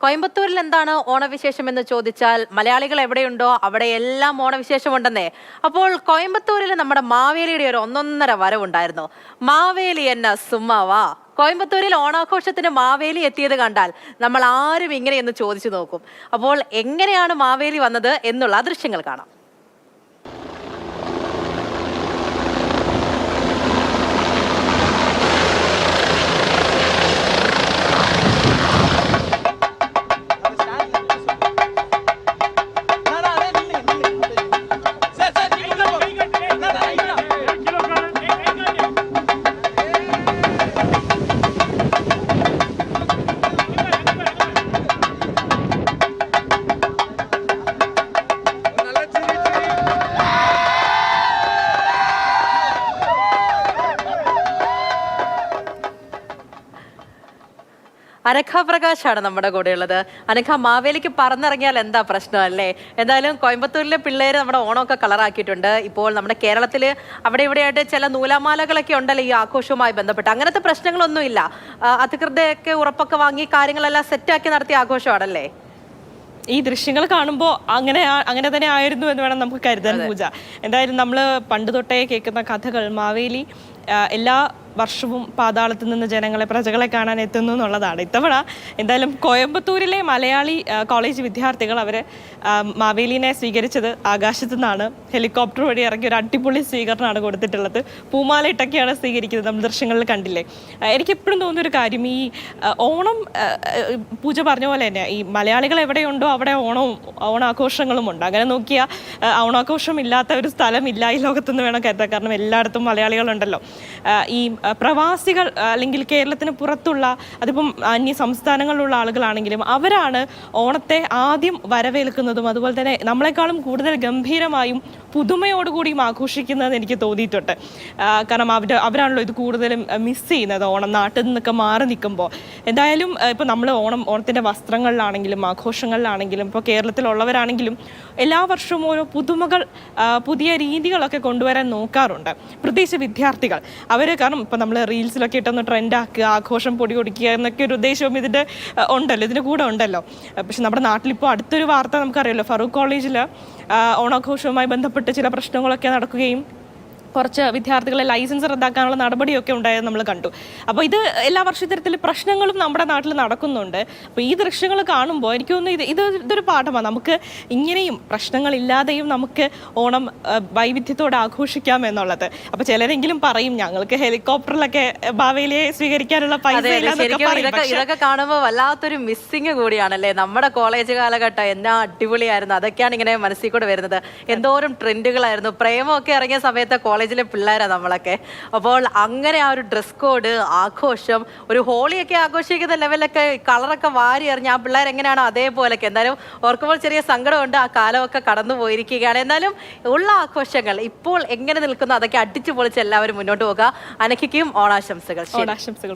കോയമ്പത്തൂരിൽ എന്താണ് ഓണവിശേഷം എന്ന് ചോദിച്ചാൽ മലയാളികൾ എവിടെയുണ്ടോ അവിടെ എല്ലാം ഓണവിശേഷമുണ്ടെന്നേ. അപ്പോൾ കോയമ്പത്തൂരിൽ നമ്മുടെ മാവേലിയുടെ ഒരു ഒന്നൊന്നര വരവുണ്ടായിരുന്നു. മാവേലി എന്ന സുമ്മാവാ. കോയമ്പത്തൂരിൽ ഓണാഘോഷത്തിന് മാവേലി എത്തിയത് കണ്ടാൽ നമ്മൾ ആരും ഇങ്ങനെയെന്ന് ചോദിച്ചു നോക്കും. അപ്പോൾ എങ്ങനെയാണ് മാവേലി വന്നത് എന്നുള്ള ദൃശ്യങ്ങൾ കാണാം. അനഘ പ്രകാശാണ് നമ്മുടെ കൂടെയുള്ളത്. അനഘ, മാവേലിക്ക് പറന്നിറങ്ങിയാൽ എന്താ പ്രശ്നം അല്ലേ? എന്തായാലും കോയമ്പത്തൂരിലെ പിള്ളേര് നമ്മുടെ ഓണമൊക്കെ കളറാക്കിയിട്ടുണ്ട്. ഇപ്പോൾ നമ്മുടെ കേരളത്തിൽ അവിടെ ഇവിടെയായിട്ട് ചില നൂലാമാലകളൊക്കെ ഉണ്ടല്ലോ ഈ ആഘോഷവുമായി ബന്ധപ്പെട്ട്. അങ്ങനത്തെ പ്രശ്നങ്ങളൊന്നുമില്ല. അധികൃതരൊക്കെ ഉറപ്പൊക്കെ വാങ്ങി കാര്യങ്ങളെല്ലാം സെറ്റാക്കി നടത്തിയ ആഘോഷമാണല്ലേ? ഈ ദൃശ്യങ്ങൾ കാണുമ്പോൾ അങ്ങനെ തന്നെ ആയിരുന്നു എന്ന് വേണം നമുക്ക് കരുതാൻ. പൂജ, എന്തായാലും നമ്മൾ പണ്ട് തൊട്ടേ കേൾക്കുന്ന കഥകൾ, മാവേലി എല്ലാ വർഷവും പാതാളത്തിൽ നിന്ന് പ്രജകളെ കാണാൻ എത്തുന്നു എന്നുള്ളതാണ്. ഇത്തവണ എന്തായാലും കോയമ്പത്തൂരിലെ മലയാളി കോളേജ് വിദ്യാർത്ഥികൾ അവർ മാവേലിനെ സ്വീകരിച്ചത് ആകാശത്തു നിന്നാണ്. ഹെലികോപ്റ്റർ വഴി ഇറങ്ങി ഒരു അടിപൊളി സ്വീകരണമാണ് കൊടുത്തിട്ടുള്ളത്. പൂമാലയിട്ടൊക്കെയാണ് സ്വീകരിക്കുന്നത്. നമ്മൾ ദൃശ്യങ്ങളിൽ കണ്ടില്ലേ. എനിക്കെപ്പോഴും തോന്നുന്നൊരു കാര്യം, ഈ ഓണം പൂജ പറഞ്ഞ പോലെ തന്നെ ഈ മലയാളികൾ എവിടെയുണ്ടോ അവിടെ ഓണാഘോഷങ്ങളും ഉണ്ട്. അങ്ങനെ നോക്കിയാൽ ഓണാഘോഷം ഇല്ലാത്ത ഒരു സ്ഥലമില്ല ഈ ലോകത്തുനിന്ന് വേണം കരുതാൻ. കാരണം എല്ലായിടത്തും മലയാളികളുണ്ടല്ലോ. ഈ പ്രവാസികൾ അല്ലെങ്കിൽ കേരളത്തിന് പുറത്തുള്ള, അതിപ്പം അന്യ സംസ്ഥാനങ്ങളിലുള്ള ആളുകളാണെങ്കിലും അവരാണ് ഓണത്തെ ആദ്യം വരവേൽക്കുന്നതും അതുപോലെ തന്നെ നമ്മളെക്കാളും കൂടുതൽ ഗംഭീരമായും പുതുമയോടുകൂടിയും ആഘോഷിക്കുന്നതെന്ന് എനിക്ക് തോന്നിയിട്ടുണ്ട്. കാരണം അവരാണല്ലോ ഇത് കൂടുതലും മിസ് ചെയ്യുന്നത്, ഓണം നാട്ടിൽ നിന്നൊക്കെ മാറി നിൽക്കുമ്പോൾ. എന്തായാലും ഇപ്പോൾ നമ്മൾ ഓണത്തിൻ്റെ വസ്ത്രങ്ങളിലാണെങ്കിലും ആഘോഷങ്ങളിലാണെങ്കിലും ഇപ്പോൾ കേരളത്തിലുള്ളവരാണെങ്കിലും എല്ലാ വർഷവും ഓരോ പുതുമകൾ, പുതിയ രീതികളൊക്കെ കൊണ്ടുവരാൻ നോക്കാറുണ്ട്. പ്രത്യേകിച്ച് വിദ്യാർത്ഥികൾ അവർ, കാരണം ഇപ്പം നമ്മൾ റീൽസിലൊക്കെ ഇട്ടൊന്ന് ട്രെൻഡാക്കുക, ആഘോഷം പൊടി കൊടുക്കുക എന്നൊക്കെ ഒരു ഉദ്ദേശവും ഇതിൻ്റെ ഉണ്ടല്ലോ, ഇതിൻ്റെ കൂടെ ഉണ്ടല്ലോ. പക്ഷെ നമ്മുടെ നാട്ടിലിപ്പോൾ അടുത്തൊരു വാർത്ത നമുക്കറിയാമല്ലോ, ഫറൂഖ് കോളേജിൽ ഓണാഘോഷവുമായി ബന്ധപ്പെട്ട് ചില പ്രശ്നങ്ങളൊക്കെ നടക്കുകയും കുറച്ച് വിദ്യാർത്ഥികളെ ലൈസൻസ് റദ്ദാക്കാനുള്ള നടപടിയൊക്കെ ഉണ്ടായത് നമ്മൾ കണ്ടു. അപ്പോൾ ഇത് എല്ലാ വർഷവും ഇത്തരത്തിൽ പ്രശ്നങ്ങളും നമ്മുടെ നാട്ടിൽ നടക്കുന്നുണ്ട്. അപ്പോൾ ഈ ദൃശ്യങ്ങൾ കാണുമ്പോൾ എനിക്ക് തോന്നുന്നു ഇതൊരു പാഠമാണ്. നമുക്ക് ഇങ്ങനെയും പ്രശ്നങ്ങളില്ലാതെയും നമുക്ക് ഓണം വൈവിധ്യത്തോടെ ആഘോഷിക്കാം എന്നുള്ളത്. അപ്പോൾ ചിലരെങ്കിലും പറയും ഞങ്ങൾക്ക് ഹെലികോപ്റ്ററിലൊക്കെ മാവേലിയെ സ്വീകരിക്കാനുള്ള പൈസ. ഇതൊക്കെ കാണുമ്പോൾ വല്ലാത്തൊരു മിസ്സിങ് കൂടിയാണല്ലേ. നമ്മുടെ കോളേജ് കാലഘട്ടം എന്നാ അടിപൊളിയായിരുന്നു. അതൊക്കെയാണ് ഇങ്ങനെ മനസ്സിൽ കൂടെ വരുന്നത്. എന്തോരം ട്രെൻഡുകളായിരുന്നു. പ്രേമമൊക്കെ ഇറങ്ങിയ സമയത്ത് കോളേജിലെ പിള്ളേരാണ് നമ്മളൊക്കെ. അപ്പോൾ അങ്ങനെ ആ ഒരു ഡ്രസ് കോഡ്, ആഘോഷം, ഒരു ഹോളിയൊക്കെ ആഘോഷിക്കുന്ന ലെവലൊക്കെ കളറൊക്കെ വാരി എറിഞ്ഞ് ആ പിള്ളേർ എങ്ങനെയാണോ അതേപോലൊക്കെ. എന്തായാലും ഓർക്കുമ്പോൾ ചെറിയ സങ്കടമുണ്ട്. ആ കാലമൊക്കെ കടന്നു പോയിരിക്കുകയാണ്. എന്നാലും ഉള്ള ആഘോഷങ്ങൾ ഇപ്പോൾ എങ്ങനെ നിൽക്കുന്നു അതൊക്കെ അടിച്ചു പൊളിച്ച് എല്ലാവരും മുന്നോട്ട് പോകുക. അനഘയ്ക്കും ഓണാശംസകൾ. ഓണാശംസകൾ.